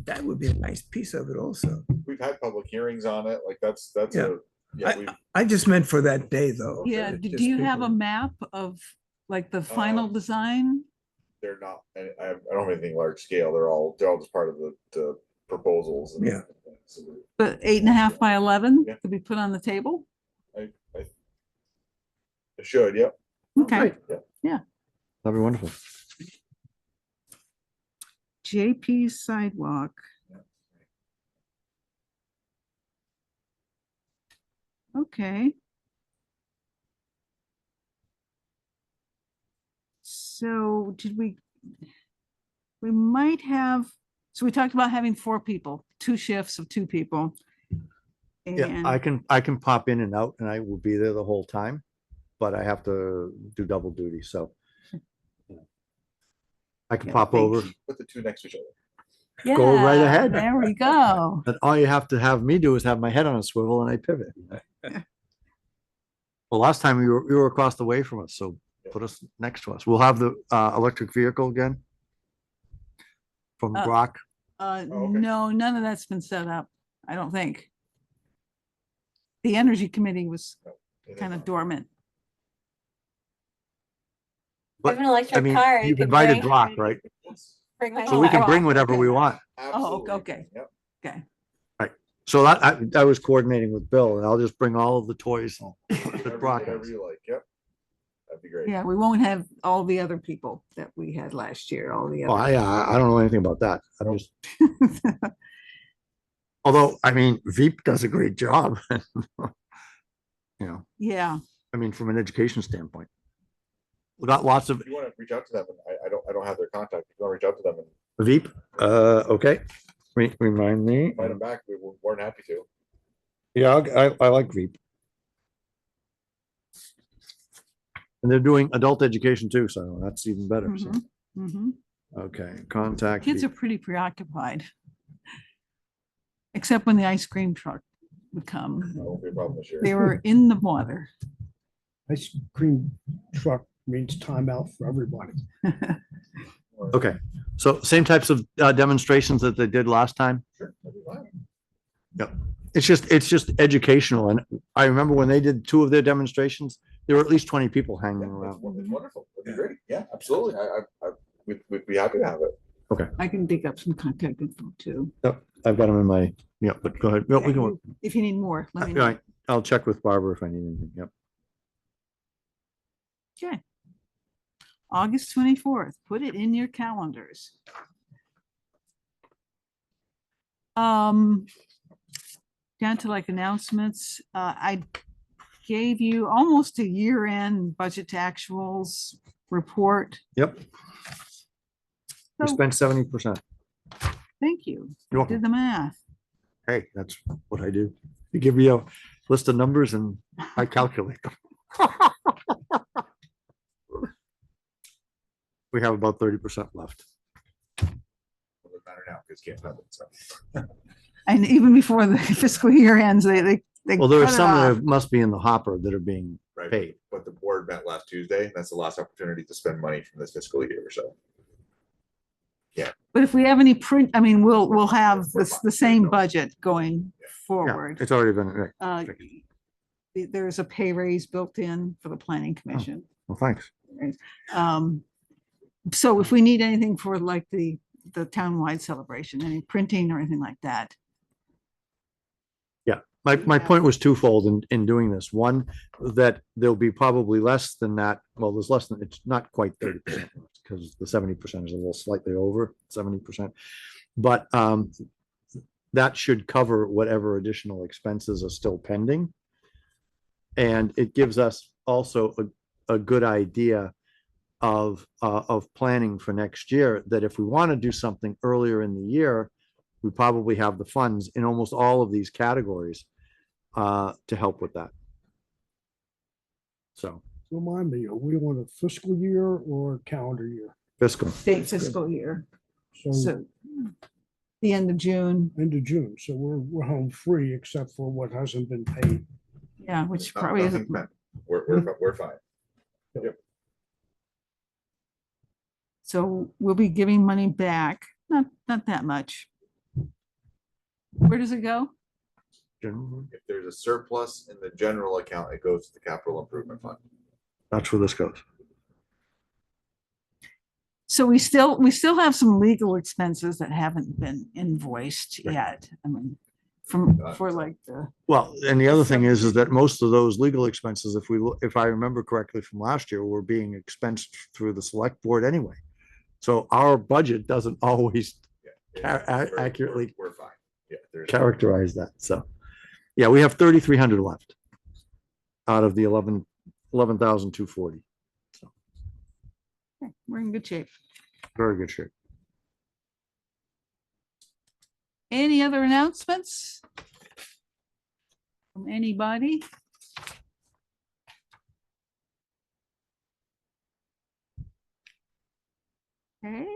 that would be a nice piece of it also. We've had public hearings on it, like that's Yeah. a, yeah, we, I just meant for that day, though. Yeah, that do just you have a people- map of like the final design? they're not, I don't have anything large scale, they're all just part of the proposals. And Yeah. so But 8.5 by 11 Yeah. could be put on the table? it should, yep. Okay, That'd be wonderful. JP's sidewalk. Okay. So we might have, so we talked about having 4 people, 2 shifts of 2 people. Yeah, And I can pop in and out and I will be there the whole time, but I have to do double duty, so. I can Yeah, pop thank over, Put the two next to each other. go right Yeah, ahead. There we go. and all you have to have me do is have my head on a swivel and I pivot. Well, last time you were across the way from us, so put us next to us. We'll have the electric vehicle again from Uh, Brock. okay. No, none of that's been set up, I don't think. The Energy Committee was kind of dormant. I have an electric I mean, car. I you've could invited bring- Brock, right? Bring my So we can car. bring whatever we want. Absolutely. okay. Yep. Okay, So I was coordinating with Bill and I'll just bring all of the toys that Brock Whatever has. you like, yep. That'd be great. yeah, we won't have all the other people that we had last year, all the Oh, other. I don't know anything about that. I'm just, although, I mean, Veep does a great job. You know, Yeah, I mean, from an education standpoint. We got lots of If you want to reach out to them, and I don't have their contact, if you want to reach out to them and Veep, okay. Remind me. invite them back, we're more than happy to. Yeah, I like Veep. And they're doing adult education too, so that's even better. So, mhm, mhm. okay, contact. Kids are Veep. pretty preoccupied. Except when the ice cream truck would come. That won't be a problem this year. They were in the water. Ice cream truck means timeout for everybody. Okay, so same types of demonstrations that they did last time. Sure, that'd be fine. Yep. It's just educational. And I remember when they did 2 of their demonstrations, there were at least 20 people hanging Yeah, around. it's wonderful, that'd be great, yeah, absolutely, we'd be happy to have it. I can dig up some contact info too. Yep, I've got them in my, yeah, but go ahead. Yep, we can, If you need more, let me all know. right, I'll check with Barbara if I need anything. Yep. Okay. August 24th, put it in your calendars. Down to like announcements, I gave you almost a year-end budget to actuals report. Yep. We So, spent 70%. thank you. You're Did welcome. the math. Hey, that's what I do. You give me a list of numbers and I calculate them. We have about 30% left. Doesn't matter now, because can't have it, so. And even before the fiscal year ends, they. Well, there are cut it some off. that must be in the hopper that are being Right, paid. but the board met last Tuesday, and that's the last opportunity to spend money from this fiscal year, so. But if we have any print, I mean, we'll have We're this, fine. the same No. budget going Yeah. Yeah, forward. it's already been, right. Uh, There's a pay raise built in for the planning commission. Well, thanks. So if we need anything for like the townwide celebration, any printing or anything like that. Yeah, My point was twofold in doing this. One, that there'll be probably less than that. Well, there's less than, it's not quite 30% because the 70% is a little slightly over 70%. But that should cover whatever additional expenses are still pending. And it gives us also a good idea of planning for next year, that if we want to do something earlier in the year, we probably have the funds in almost all of these categories to help with that. So Remind me, are we on a fiscal year or calendar year? fiscal. State fiscal year. So So the end of June, end of June, so we're home free except for what hasn't been paid. yeah, which Not- probably nothing isn't. bad. We're fine. So we'll be giving money back, not that much. Where does it go? If there's a surplus in the general account, it goes to the capital improvement fund. That's where this goes. So we still have some legal expenses that haven't been invoiced Right. yet. I mean, for like the, Well, and the other thing is that most of those legal expenses, if I remember correctly from last year, were being expensed through the select board anyway. So our budget doesn't always Yeah, accurately we're fine. Yeah, there's characterize that. So, yeah, we have 3,300 left out of the 11,240. So we're in good shape. very good shape. Any other announcements? From anybody? Okay.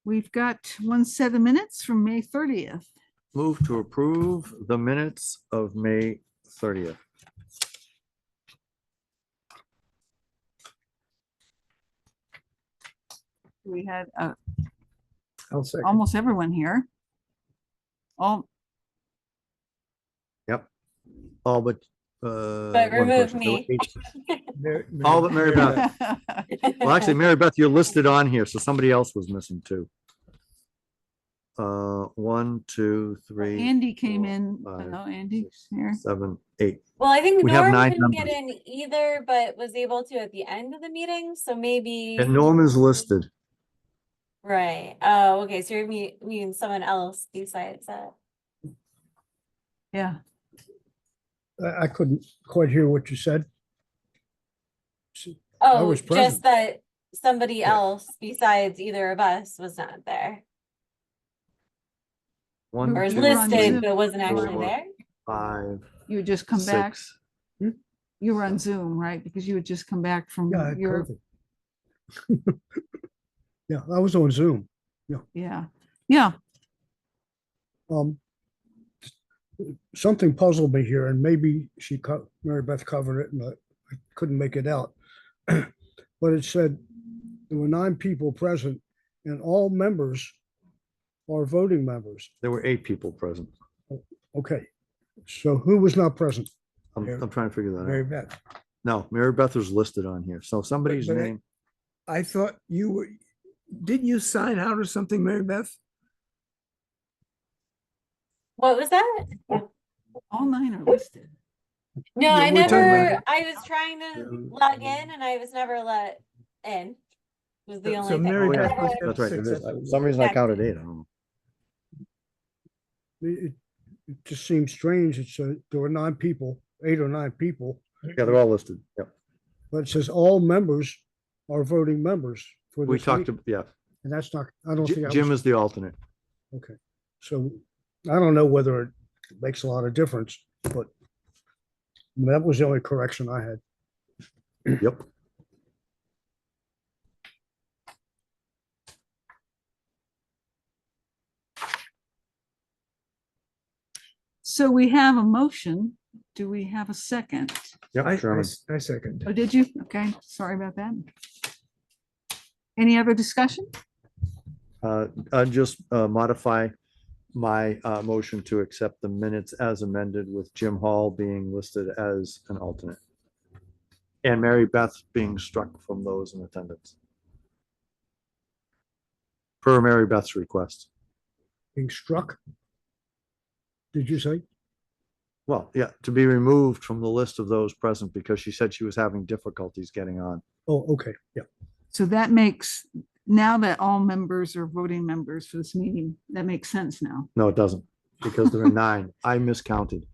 We've got one set of minutes from May 30th. Move to approve the minutes of May 30th. We had I'll second. almost everyone here. All, All but. But one remove person. There were me. 8. All but Mary Beth. Well, actually, Mary Beth, you're listed on here, so somebody else was missing too. 1, 2, 3. Andy came 4, in. 5, Hello, Andy. 6, Here. 7, 8. Well, I think We have Norm 9 couldn't get members. in either, but was able to at the end of the meeting, so maybe. And Norm is listed. Right, oh, okay, so you're meaning someone else besides that. Yeah. I couldn't quite hear what you said. Oh, was just present. that somebody Yeah. else besides either of us was not there. One, Or You is were on listed, Zoom. but wasn't actually four. there. 5, You had just come back. 6. You were on Zoom, right? Because you had just come back from Yeah, I had your, COVID. Yeah, I was on Zoom. yeah. Yeah. Something puzzled me here, and maybe Mary Beth covered it, and I couldn't make it out. But it said there were 9 people present, and all members are voting members. There were 8 people present. Okay, so who was not present? I'm trying to figure that Mary out. Beth. No, Mary Beth was listed on here. So somebody's But name. I thought you were, didn't you sign out or something, Mary Beth? What was that? All 9 are listed. No, Yeah, I we're talking never, about- I was trying to log in and I was never let in. Was the So only thing. Mary Oh, yeah, Beth must have that's right. 6 it is. of For some reason I counted 8. I don't know. It just seems strange. There were 9 people, 8 or 9 people, Yeah, they're all listed. Yep. but it says all members are voting members for We this talked, meeting. yeah. And that's not, I don't think. I Jim was- is the alternate. Okay, so I don't know whether it makes a lot of difference, but that was the only correction I had. Yep. So we have a motion. Do we have a second? Yep. Sherman. I second. Oh, did you? Okay, sorry about that. Any other discussion? I'll just modify my motion to accept the minutes as amended with Jim Hall being listed as an alternate. And Mary Beth being struck from those in attendance. Per Mary Beth's request. Being struck, did you say? Well, yeah, to be removed from the list of those present because she said she was having difficulties getting on. Oh, okay, yeah. So that makes, now that all members are voting members for this meeting, that makes sense now. No, it doesn't, because there are 9. I miscounted.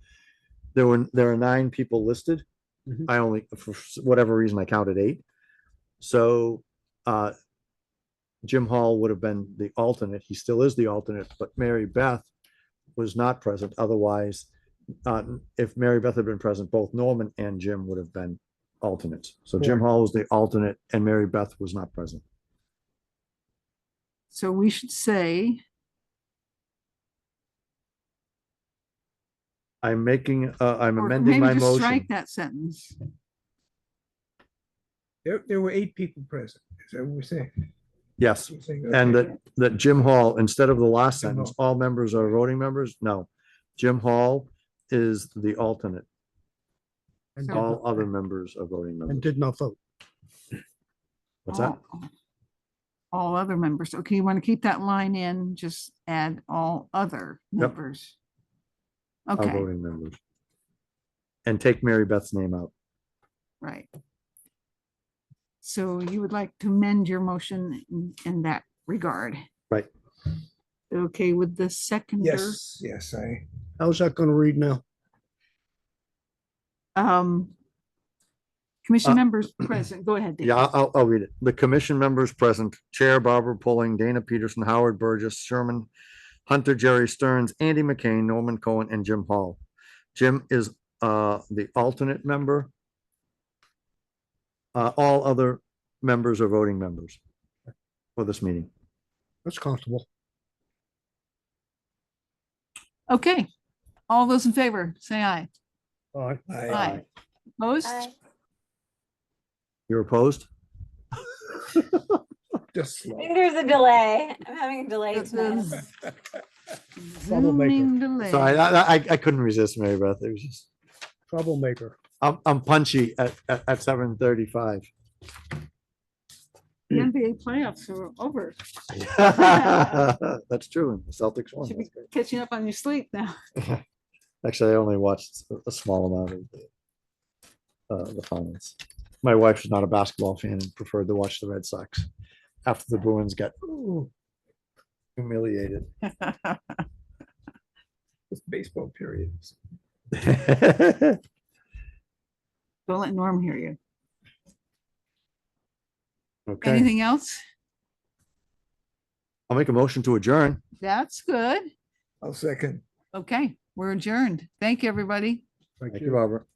There are 9 people listed. Mhm. I only, for whatever reason, I counted 8. So Jim Hall would have been the alternate. He still is the alternate, but Mary Beth was not present. Otherwise, if Mary Beth had been present, both Norman and Jim would have been alternates. So Jim Correct. Hall was the alternate and Mary Beth was not present. So we should say, I'm or amending my maybe just strike motion. that sentence. There were 8 people present. Is that what we're saying? Yes. We're saying, And okay. that Jim Hall, instead of the last Jim sentence, Hall. all members are voting members. No, Jim Hall is the alternate. And did All not- other members are voting And members. did not vote. What's that? All other members. Okay, you want to keep that line in, just add all other members. Are Okay, voting members. And take Mary Beth's name out. right. So you would like to amend your motion in that regard. Right. Okay, with the seconder. Yes, I, How's that gonna read now? Commission members present, go ahead. Dave. Yeah, I'll read it. The commission members present, Chair Barbara Pulling, Dana Peterson, Howard Burgess, Sherman, Hunter, Jerry Stearns, Andy McCain, Norman Cohen, and Jim Hall. Jim is the alternate member. All other members are voting members for this meeting. That's comfortable. Okay, all those in favor, say aye. All right. Aye. Opposed? Aye. You're opposed? just I slow. think there's a delay. I'm having a delay The tonight. Troublemaker. Zooming delay. Sorry, I couldn't resist, Mary Beth. It was just, Troublemaker. I'm punchy at 7:35. The NBA playoffs are over. That's true. The Celtics won. Should be catching up on your sleep now. Actually, I only watched a small amount of the finals. My wife is not a basketball fan and preferred to watch the Red Sox after the Bruins got humiliated. It's baseball periods. Don't let Norm hear you. Okay, Anything else? I'll make a motion to adjourn. That's good. I'll second. Okay, we're adjourned. Thank you, everybody. Thank you, Robert.